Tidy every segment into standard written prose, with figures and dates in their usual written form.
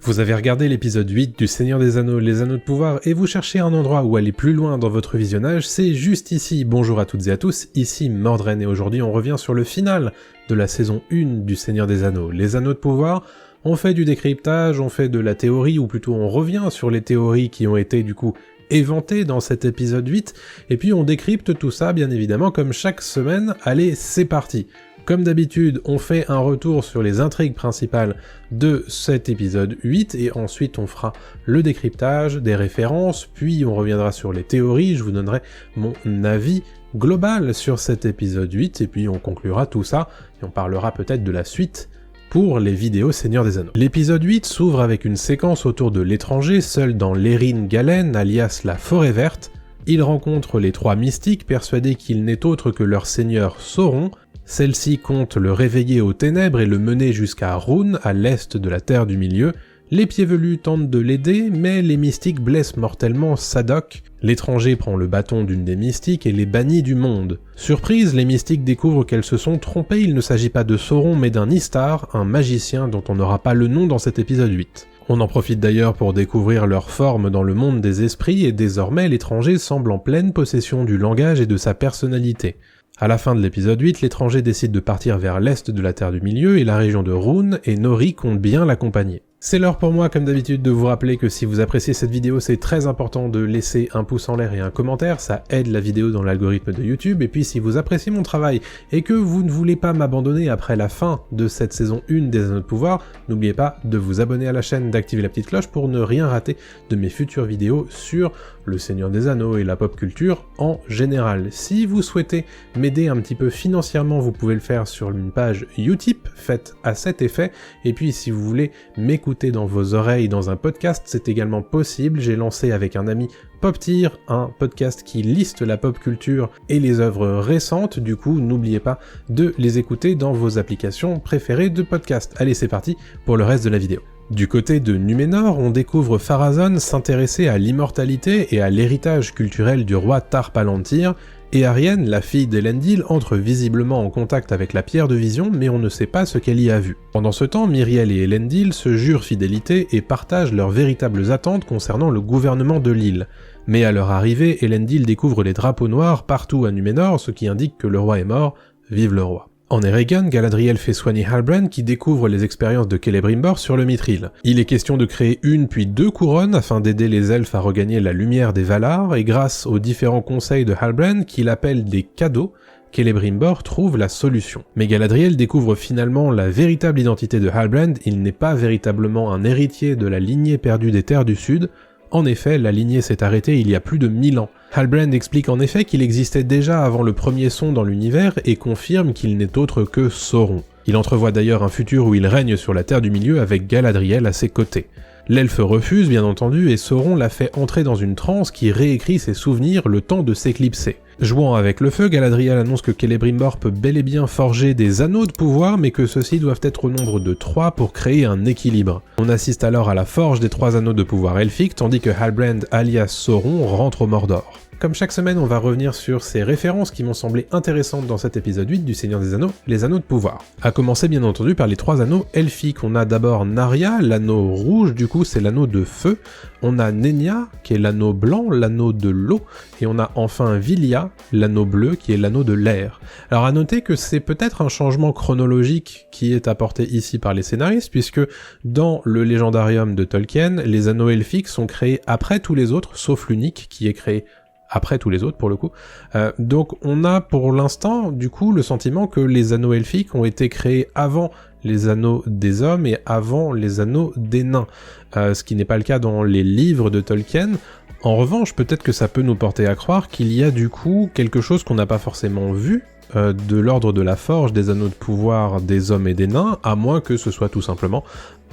Vous avez regardé l'épisode 8 du Seigneur des Anneaux, les Anneaux de Pouvoir, et vous cherchez un endroit où aller plus loin dans votre visionnage, c'est juste ici. Bonjour à toutes et à tous, ici Mordren, et aujourd'hui on revient sur le final de la saison 1 du Seigneur des Anneaux, les Anneaux de Pouvoir. On fait du décryptage, on fait de la théorie, ou plutôt on revient sur les théories qui ont été du coup éventées dans cet épisode 8, et puis on décrypte tout ça bien évidemment comme chaque semaine. Allez, c'est parti. Comme d'habitude, on fait un retour sur les intrigues principales de cet épisode 8, et ensuite on fera le décryptage, des références, puis on reviendra sur les théories, je vous donnerai mon avis global sur cet épisode 8, et puis on conclura tout ça, et on parlera peut-être de la suite pour les vidéos Seigneur des Anneaux. L'épisode 8 s'ouvre avec une séquence autour de l'étranger, seul dans l'Erin Galen, alias la Forêt Verte. Il rencontre les trois mystiques, persuadés qu'il n'est autre que leur seigneur Sauron. Celle-ci compte le réveiller aux ténèbres et le mener jusqu'à Rhûn, à l'est de la Terre du Milieu. Les pieds velus tentent de l'aider, mais les mystiques blessent mortellement Sadok. L'étranger prend le bâton d'une des mystiques et les bannit du monde. Surprise, les mystiques découvrent qu'elles se sont trompées, il ne s'agit pas de Sauron mais d'un Istar, un magicien dont on n'aura pas le nom dans cet épisode 8. On en profite d'ailleurs pour découvrir leur forme dans le monde des esprits, et désormais l'étranger semble en pleine possession du langage et de sa personnalité. À la fin de l'épisode 8, l'étranger décide de partir vers l'est de la Terre du Milieu et la région de Rhûn, et Nori compte bien l'accompagner. C'est l'heure pour moi, comme d'habitude, de vous rappeler que si vous appréciez cette vidéo, c'est très important de laisser un pouce en l'air et un commentaire, ça aide la vidéo dans l'algorithme de YouTube, et puis si vous appréciez mon travail et que vous ne voulez pas m'abandonner après la fin de cette saison 1 des Anneaux de Pouvoir, n'oubliez pas de vous abonner à la chaîne, d'activer la petite cloche pour ne rien rater de mes futures vidéos sur le Seigneur des Anneaux et la pop culture en général. Si vous souhaitez m'aider un petit peu financièrement, vous pouvez le faire sur une page Utip faite à cet effet, et puis si vous voulez m'écouter dans vos oreilles dans un podcast, c'est également possible. J'ai lancé avec un ami PopTier, un podcast qui liste la pop culture et les œuvres récentes, du coup n'oubliez pas de les écouter dans vos applications préférées de podcast. Allez, c'est parti pour le reste de la vidéo. Du côté de Númenor, on découvre Pharazôn s'intéresser à l'immortalité et à l'héritage culturel du roi Tar Palantir, et Arienne, la fille d'Elendil, entre visiblement en contact avec la pierre de vision, mais on ne sait pas ce qu'elle y a vu. Pendant ce temps, Myriel et Elendil se jurent fidélité et partagent leurs véritables attentes concernant le gouvernement de l'île. Mais à leur arrivée, Elendil découvre les drapeaux noirs partout à Númenor, ce qui indique que le roi est mort, vive le roi. En Eregion, Galadriel fait soigner Halbrand qui découvre les expériences de Celebrimbor sur le Mithril. Il est question de créer une puis deux couronnes afin d'aider les elfes à regagner la lumière des Valar, et grâce aux différents conseils de Halbrand qu'il appelle des cadeaux, Celebrimbor trouve la solution. Mais Galadriel découvre finalement la véritable identité de Halbrand, il n'est pas véritablement un héritier de la lignée perdue des Terres du Sud. En effet, la lignée s'est arrêtée il y a plus de 1000 ans. Halbrand explique en effet qu'il existait déjà avant le premier son dans l'univers et confirme qu'il n'est autre que Sauron. Il entrevoit d'ailleurs un futur où il règne sur la Terre du Milieu avec Galadriel à ses côtés. L'elfe refuse bien entendu et Sauron la fait entrer dans une transe qui réécrit ses souvenirs le temps de s'éclipser. Jouant avec le feu, Galadriel annonce que Celebrimbor peut bel et bien forger des anneaux de pouvoir, mais que ceux-ci doivent être au nombre de 3 pour créer un équilibre. On assiste alors à la forge des 3 anneaux de pouvoir elfiques, tandis que Halbrand alias Sauron rentre au Mordor. Comme chaque semaine, on va revenir sur ces références qui m'ont semblé intéressantes dans cet épisode 8 du Seigneur des Anneaux, les Anneaux de Pouvoir. A commencer bien entendu par les 3 anneaux elfiques. On a d'abord Narya, l'anneau rouge, du coup c'est l'anneau de feu. On a Nenya, qui est l'anneau blanc, l'anneau de l'eau. Et on a enfin Vilya, l'anneau bleu, qui est l'anneau de l'air. Alors à noter que c'est peut-être un changement chronologique qui est apporté ici par les scénaristes, puisque dans le Légendarium de Tolkien, les anneaux elfiques sont créés après tous les autres, sauf l'unique, qui est créé après tous les autres pour le coup. Donc on a pour l'instant du coup le sentiment que les anneaux elfiques ont été créés avant les anneaux des hommes et avant les anneaux des nains, ce qui n'est pas le cas dans les livres de Tolkien. En revanche, peut-être que ça peut nous porter à croire qu'il y a du coup quelque chose qu'on n'a pas forcément vu, de l'ordre de la forge des anneaux de pouvoir des hommes et des nains, à moins que ce soit tout simplement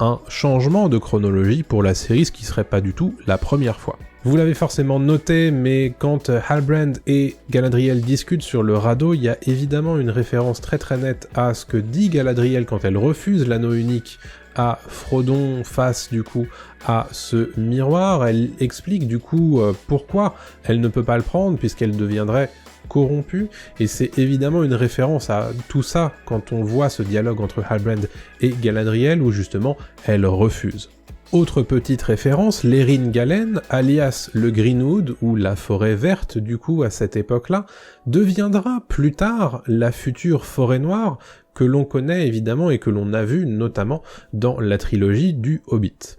un changement de chronologie pour la série, ce qui serait pas du tout la première fois. Vous l'avez forcément noté, mais quand Halbrand et Galadriel discutent sur le radeau, il y a évidemment une référence très très nette à ce que dit Galadriel quand elle refuse l'anneau unique à Frodon face du coup à ce miroir. Elle explique du coup pourquoi elle ne peut pas le prendre puisqu'elle deviendrait corrompue, et c'est évidemment une référence à tout ça quand on voit ce dialogue entre Halbrand et Galadriel où justement elle refuse. Autre petite référence, l'Erin Galen, alias le Greenwood, ou la forêt verte du coup à cette époque-là, deviendra plus tard la future forêt noire que l'on connaît évidemment et que l'on a vu notamment dans la trilogie du Hobbit.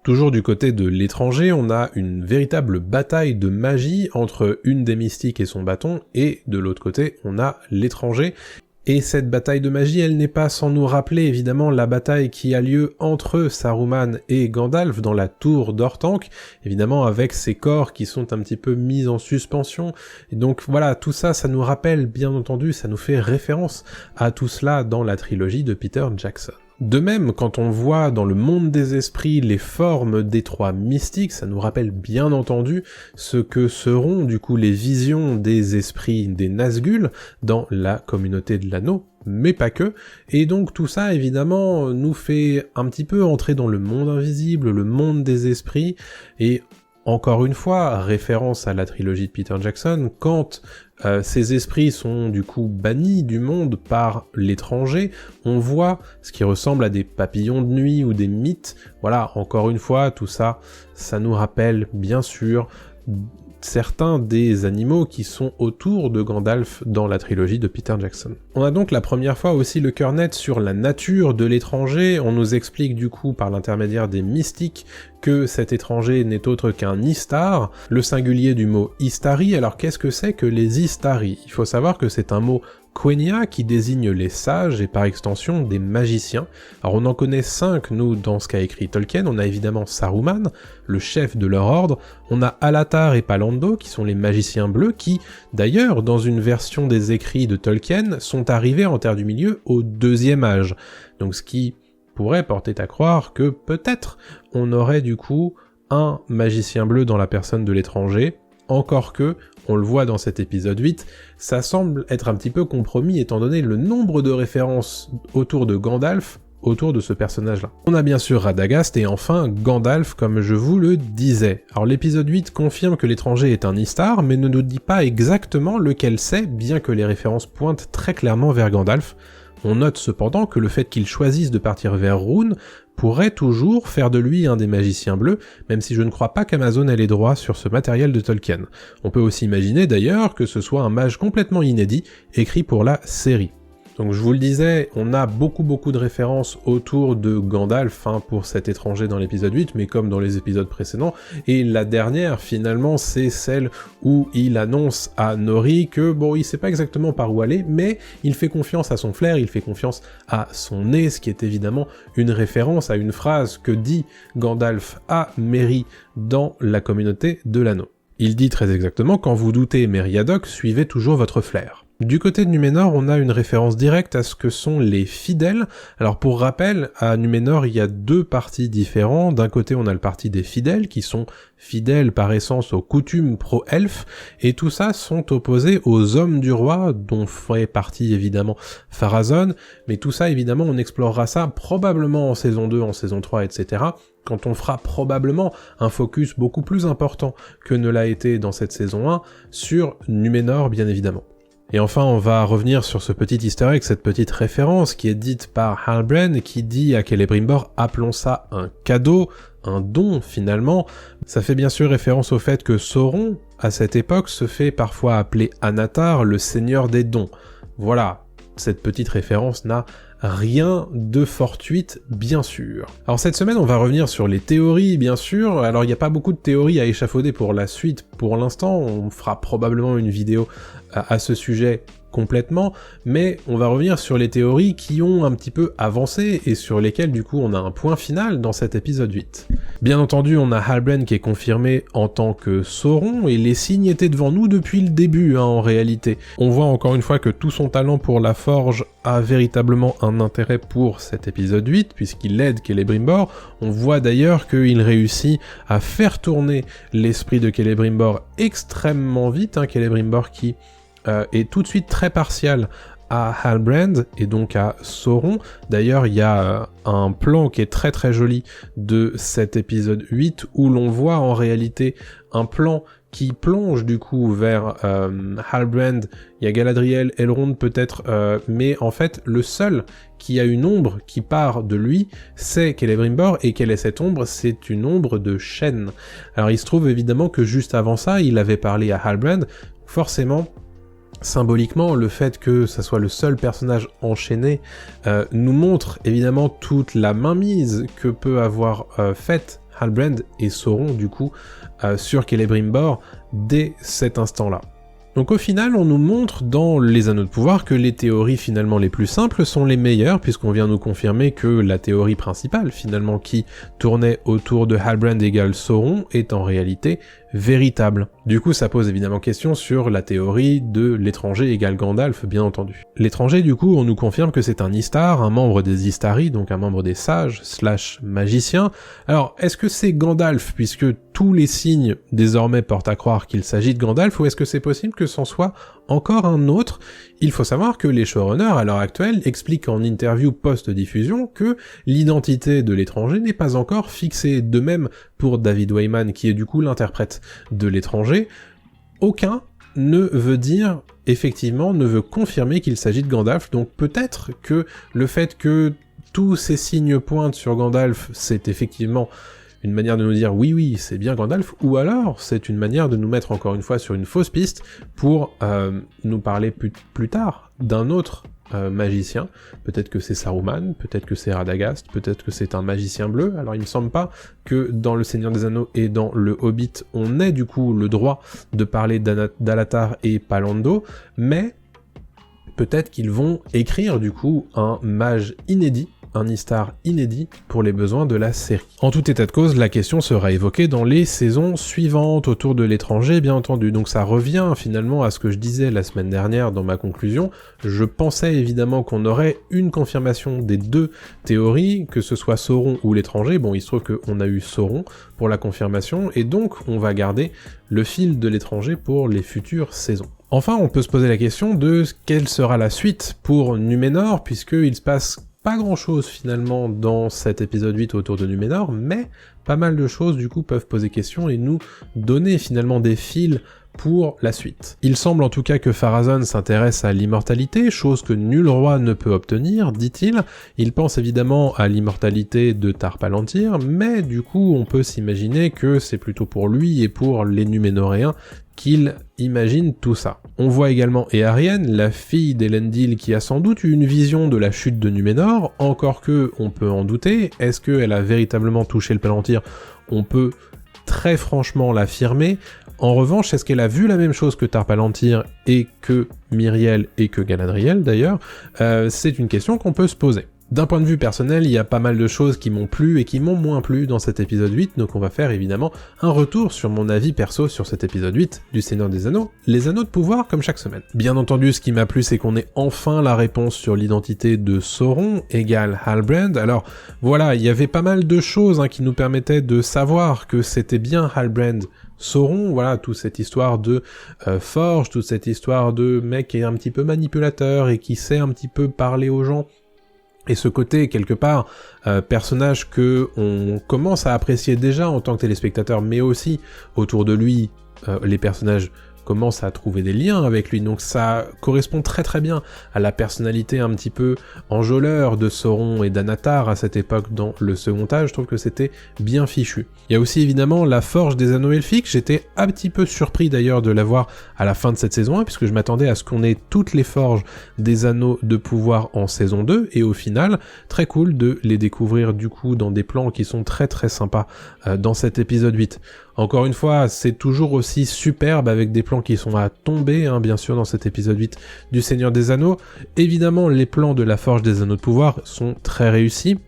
Toujours du côté de l'étranger, on a une véritable bataille de magie entre une des mystiques et son bâton, et de l'autre côté, on a l'étranger. Et cette bataille de magie, elle n'est pas sans nous rappeler évidemment la bataille qui a lieu entre Saruman et Gandalf dans la tour d'Orthanc, évidemment avec ces corps qui sont un petit peu mis en suspension. Et donc voilà, tout ça, ça nous rappelle bien entendu, ça nous fait référence à tout cela dans la trilogie de Peter Jackson. De même, quand on voit dans le monde des esprits les formes des trois mystiques, ça nous rappelle bien entendu ce que seront du coup les visions des esprits des Nazgûl dans la communauté de l'anneau, mais pas que, et donc tout ça évidemment nous fait un petit peu entrer dans le monde invisible, le monde des esprits, et encore une fois, référence à la trilogie de Peter Jackson, quand ces esprits sont du coup bannis du monde par l'étranger, on voit ce qui ressemble à des papillons de nuit ou des mythes. Voilà, encore une fois, tout ça, ça nous rappelle bien sûr certains des animaux qui sont autour de Gandalf dans la trilogie de Peter Jackson. On a donc la première fois aussi le cœur net sur la nature de l'étranger, on nous explique du coup par l'intermédiaire des mystiques que cet étranger n'est autre qu'un Istar, le singulier du mot Istari. Alors qu'est-ce que c'est que les Istari? Il faut savoir que c'est un mot Quenya qui désigne les sages et par extension des magiciens. Alors on en connaît 5 nous dans ce qu'a écrit Tolkien, on a évidemment Saruman, le chef de leur ordre, on a Alatar et Palando qui sont les magiciens bleus qui, d'ailleurs dans une version des écrits de Tolkien, sont arrivés en Terre du Milieu au 2e âge. Donc ce qui pourrait porter à croire que peut-être on aurait du coup un magicien bleu dans la personne de l'étranger, encore que, on le voit dans cet épisode 8, ça semble être un petit peu compromis étant donné le nombre de références autour de Gandalf, autour de ce personnage-là. On a bien sûr Radagast et enfin Gandalf comme je vous le disais. Alors l'épisode 8 confirme que l'étranger est un Istar, mais ne nous dit pas exactement lequel c'est, bien que les références pointent très clairement vers Gandalf. On note cependant que le fait qu'il choisisse de partir vers Rhûn pourrait toujours faire de lui un des magiciens bleus, même si je ne crois pas qu'Amazon ait les droits sur ce matériel de Tolkien. On peut aussi imaginer d'ailleurs que ce soit un mage complètement inédit, écrit pour la série. Donc je vous le disais, on a beaucoup de références autour de Gandalf pour cet étranger dans l'épisode 8, mais comme dans les épisodes précédents, et la dernière finalement c'est celle où il annonce à Nori que bon il sait pas exactement par où aller, mais il fait confiance à son flair, il fait confiance à son nez, ce qui est évidemment une référence à une phrase que dit Gandalf à Merry dans la communauté de l'anneau. Il dit très exactement « Quand vous doutez Meriadoc, suivez toujours votre flair ». Du côté de Numénor, on a une référence directe à ce que sont les fidèles. Alors pour rappel, à Numénor, il y a 2 partis différents. D'un côté, on a le parti des fidèles, qui sont fidèles par essence aux coutumes pro-elfes, et tout ça sont opposés aux hommes du roi, dont fait partie évidemment Pharazôn, mais tout ça évidemment on explorera ça probablement en saison 2, en saison 3, etc., quand on fera probablement un focus beaucoup plus important que ne l'a été dans cette saison 1, sur Numénor bien évidemment. Et enfin, on va revenir sur ce petit easter egg, cette petite référence qui est dite par Halbrand, qui dit à Celebrimbor « appelons ça un cadeau », un don finalement. Ça fait bien sûr référence au fait que Sauron, à cette époque, se fait parfois appeler Anatar, le seigneur des dons. Voilà, cette petite référence n'a rien de fortuite, bien sûr. Alors cette semaine, on va revenir sur les théories, bien sûr. Alors il n'y a pas beaucoup de théories à échafauder pour la suite pour l'instant, on fera probablement une vidéo à ce sujet complètement, mais on va revenir sur les théories qui ont un petit peu avancé et sur lesquelles du coup on a un point final dans cet épisode 8. Bien entendu, on a Halbrand qui est confirmé en tant que Sauron, et les signes étaient devant nous depuis le début en réalité. On voit encore une fois que tout son talent pour la forge a véritablement un intérêt pour cet épisode 8, puisqu'il aide Celebrimbor. On voit d'ailleurs qu'il réussit à faire tourner l'esprit de Celebrimbor extrêmement vite, Celebrimbor qui est tout de suite très partial à Halbrand et donc à Sauron. D'ailleurs, il y a un plan qui est très joli de cet épisode 8 où l'on voit en réalité un plan qui plonge du coup vers Halbrand. Il y a Galadriel, Elrond peut-être, mais en fait le seul qui a une ombre qui part de lui, c'est Celebrimbor, et quelle est cette ombre? C'est une ombre de Shen. Alors il se trouve évidemment que juste avant ça, il avait parlé à Halbrand, forcément, symboliquement, le fait que ça soit le seul personnage enchaîné nous montre évidemment toute la mainmise que peut avoir faite Halbrand et Sauron du coup sur Celebrimbor dès cet instant-là. Donc au final, on nous montre dans les Anneaux de Pouvoir que les théories finalement les plus simples sont les meilleures, puisqu'on vient nous confirmer que la théorie principale finalement qui tournait autour de Halbrand égale Sauron est en réalité véritable. Du coup, ça pose évidemment question sur la théorie de l'étranger égale Gandalf, bien entendu. L'étranger, du coup, on nous confirme que c'est un Istar, un membre des Istari, donc un membre des sages / magiciens. Alors, est-ce que c'est Gandalf, puisque tous les signes désormais portent à croire qu'il s'agit de Gandalf, ou est-ce que c'est possible que c'en soit encore un autre? Il faut savoir que les showrunners, à l'heure actuelle, expliquent en interview post-diffusion que l'identité de l'étranger n'est pas encore fixée. De même pour David Wayman, qui est du coup l'interprète de l'étranger, aucun ne veut dire, effectivement, ne veut confirmer qu'il s'agit de Gandalf, donc peut-être que le fait que tous ces signes pointent sur Gandalf, c'est effectivement une manière de nous dire oui, c'est bien Gandalf, ou alors c'est une manière de nous mettre encore une fois sur une fausse piste pour nous parler plus tard d'un autre magicien. Peut-être que c'est Saruman, peut-être que c'est Radagast, peut-être que c'est un magicien bleu. Alors il me semble pas que dans Le Seigneur des Anneaux et dans Le Hobbit, on ait du coup le droit de parler d'Alatar et Palando, mais peut-être qu'ils vont écrire du coup un mage inédit, un Istar inédit pour les besoins de la série. En tout état de cause, la question sera évoquée dans les saisons suivantes autour de l'étranger, bien entendu. Donc ça revient finalement à ce que je disais la semaine dernière dans ma conclusion. Je pensais évidemment qu'on aurait une confirmation des deux théories, que ce soit Sauron ou l'étranger. Bon, il se trouve qu'on a eu Sauron pour la confirmation, et donc on va garder le fil de l'étranger pour les futures saisons. Enfin, on peut se poser la question de quelle sera la suite pour Numénor, puisqu'il se passe pas grand chose finalement dans cet épisode 8 autour de Numénor, mais pas mal de choses du coup peuvent poser question et nous donner finalement des fils pour la suite. Il semble en tout cas que Pharazôn s'intéresse à l'immortalité, chose que nul roi ne peut obtenir, dit-il. Il pense évidemment à l'immortalité de Tar Palantir, mais du coup on peut s'imaginer que c'est plutôt pour lui et pour les Numénoréens qu'il imagine tout ça. On voit également Éarienne, la fille d'Elendil, qui a sans doute eu une vision de la chute de Numénor, encore que on peut en douter. Est-ce qu'elle a véritablement touché le Palantir? On peut très franchement l'affirmer. En revanche, est-ce qu'elle a vu la même chose que Tar Palantir et que Myriel et que Galadriel d'ailleurs? C'est une question qu'on peut se poser. D'un point de vue personnel, il y a pas mal de choses qui m'ont plu et qui m'ont moins plu dans cet épisode 8, donc on va faire évidemment un retour sur mon avis perso sur cet épisode 8 du Seigneur des Anneaux, les Anneaux de Pouvoir comme chaque semaine. Bien entendu, ce qui m'a plu, c'est qu'on ait enfin la réponse sur l'identité de Sauron, égale Halbrand. Alors voilà, il y avait pas mal de choses qui nous permettaient de savoir que c'était bien Halbrand Sauron, voilà, toute cette histoire de forge, toute cette histoire de mec qui est un petit peu manipulateur et qui sait un petit peu parler aux gens. Et ce côté, quelque part, personnage que on commence à apprécier déjà en tant que téléspectateur, mais aussi autour de lui, les personnages commencent à trouver des liens avec lui, donc ça correspond très très bien à la personnalité un petit peu enjôleur de Sauron et d'Anatar à cette époque dans le second âge. Je trouve que c'était bien fichu. Il y a aussi évidemment la forge des anneaux elfiques, j'étais un petit peu surpris d'ailleurs de la voir à la fin de cette saison 1, puisque je m'attendais à ce qu'on ait toutes les forges des anneaux de pouvoir en saison 2, et au final, très cool de les découvrir du coup dans des plans qui sont très très sympas dans cet épisode 8. Encore une fois, c'est toujours aussi superbe avec des plans qui sont à tomber, bien sûr, dans cet épisode 8 du Seigneur des Anneaux. Évidemment, les plans de la Forge des Anneaux de Pouvoir sont très réussis,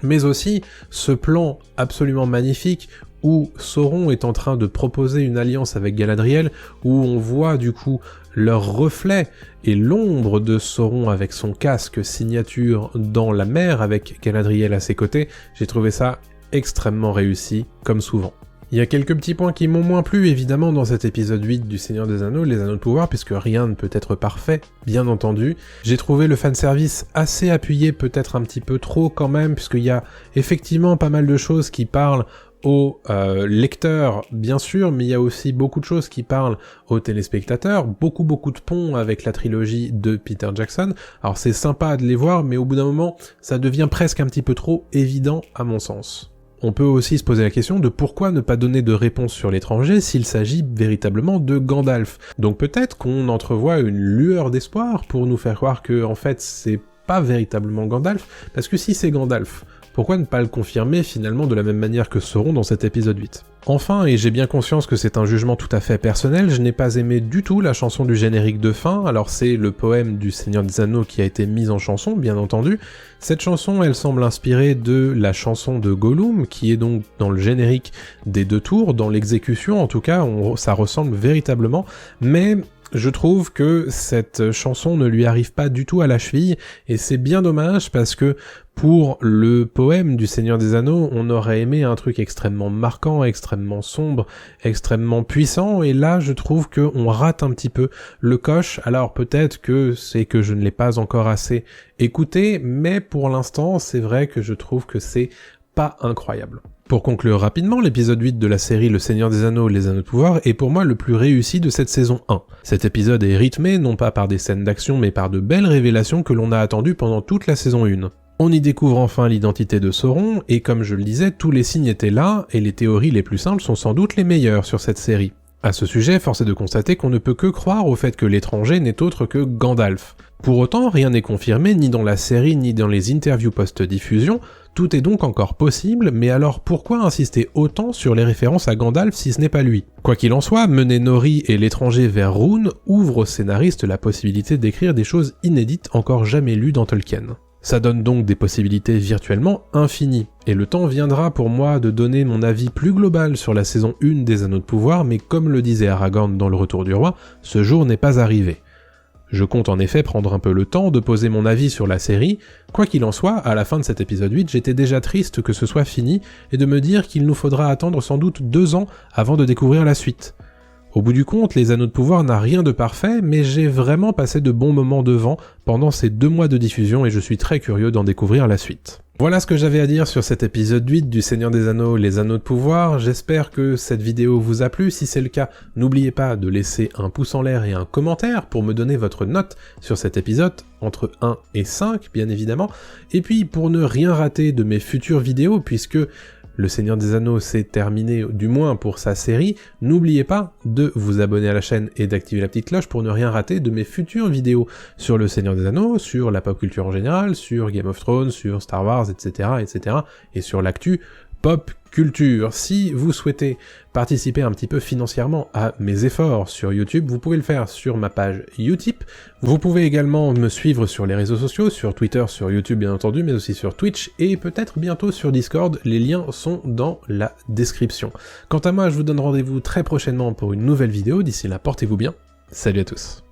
mais aussi ce plan absolument magnifique où Sauron est en train de proposer une alliance avec Galadriel, où on voit du coup leur reflet et l'ombre de Sauron avec son casque signature dans la mer avec Galadriel à ses côtés. J'ai trouvé ça extrêmement réussi, comme souvent. Il y a quelques petits points qui m'ont moins plu évidemment dans cet épisode 8 du Seigneur des Anneaux, les Anneaux de Pouvoir, puisque rien ne peut être parfait, bien entendu. J'ai trouvé le fanservice assez appuyé, peut-être un petit peu trop quand même, puisqu'il y a effectivement pas mal de choses qui parlent aux lecteurs, bien sûr, mais il y a aussi beaucoup de choses qui parlent aux téléspectateurs, beaucoup de ponts avec la trilogie de Peter Jackson. Alors c'est sympa de les voir, mais au bout d'un moment, ça devient presque un petit peu trop évident à mon sens. On peut aussi se poser la question de pourquoi ne pas donner de réponse sur l'étranger s'il s'agit véritablement de Gandalf. Donc peut-être qu'on entrevoit une lueur d'espoir pour nous faire croire que, en fait, c'est pas véritablement Gandalf, parce que si c'est Gandalf, pourquoi ne pas le confirmer finalement de la même manière que Sauron dans cet épisode 8 ? Enfin, et j'ai bien conscience que c'est un jugement tout à fait personnel, je n'ai pas aimé du tout la chanson du générique de fin. Alors c'est le poème du Seigneur des Anneaux qui a été mis en chanson, bien entendu. Cette chanson, elle semble inspirée de la chanson de Gollum, qui est donc dans le générique des 2 tours, dans l'exécution en tout cas, ça ressemble véritablement, mais je trouve que cette chanson ne lui arrive pas du tout à la cheville, et c'est bien dommage parce que pour le poème du Seigneur des Anneaux, on aurait aimé un truc extrêmement marquant, extrêmement sombre, extrêmement puissant, et là je trouve qu'on rate un petit peu le coche. Alors peut-être que c'est que je ne l'ai pas encore assez écouté, mais pour l'instant c'est vrai que je trouve que c'est pas incroyable. Pour conclure rapidement, l'épisode 8 de la série Le Seigneur des Anneaux, les Anneaux de Pouvoir est pour moi le plus réussi de cette saison 1. Cet épisode est rythmé non pas par des scènes d'action mais par de belles révélations que l'on a attendues pendant toute la saison 1. On y découvre enfin l'identité de Sauron, et comme je le disais, tous les signes étaient là, et les théories les plus simples sont sans doute les meilleures sur cette série. À ce sujet, force est de constater qu'on ne peut que croire au fait que l'étranger n'est autre que Gandalf. Pour autant, rien n'est confirmé ni dans la série ni dans les interviews post-diffusion, tout est donc encore possible, mais alors pourquoi insister autant sur les références à Gandalf si ce n'est pas lui ? Quoi qu'il en soit, mener Nori et l'étranger vers Rhûn ouvre aux scénaristes la possibilité d'écrire des choses inédites encore jamais lues dans Tolkien. Ça donne donc des possibilités virtuellement infinies, et le temps viendra pour moi de donner mon avis plus global sur la saison 1 des Anneaux de Pouvoir, mais comme le disait Aragorn dans Le Retour du Roi, ce jour n'est pas arrivé. Je compte en effet prendre un peu le temps de poser mon avis sur la série. Quoi qu'il en soit, à la fin de cet épisode 8, j'étais déjà triste que ce soit fini, et de me dire qu'il nous faudra attendre sans doute 2 ans avant de découvrir la suite. Au bout du compte, les Anneaux de Pouvoir n'a rien de parfait, mais j'ai vraiment passé de bons moments devant pendant ces 2 mois de diffusion et je suis très curieux d'en découvrir la suite. Voilà ce que j'avais à dire sur cet épisode 8 du Seigneur des Anneaux, les Anneaux de Pouvoir. J'espère que cette vidéo vous a plu. Si c'est le cas, n'oubliez pas de laisser un pouce en l'air et un commentaire pour me donner votre note sur cet épisode, entre 1 et 5 bien évidemment. Et puis pour ne rien rater de mes futures vidéos, puisque Le Seigneur des Anneaux s'est terminé, du moins pour sa série, n'oubliez pas de vous abonner à la chaîne et d'activer la petite cloche pour ne rien rater de mes futures vidéos sur Le Seigneur des Anneaux, sur la pop culture en général, sur Game of Thrones, sur Star Wars, etc., et sur l'actu pop culture. Si vous souhaitez participer un petit peu financièrement à mes efforts sur YouTube, vous pouvez le faire sur ma page Utip. Vous pouvez également me suivre sur les réseaux sociaux, sur Twitter, sur YouTube bien entendu, mais aussi sur Twitch, et peut-être bientôt sur Discord, les liens sont dans la description. Quant à moi, je vous donne rendez-vous très prochainement pour une nouvelle vidéo, d'ici là, portez-vous bien, salut à tous.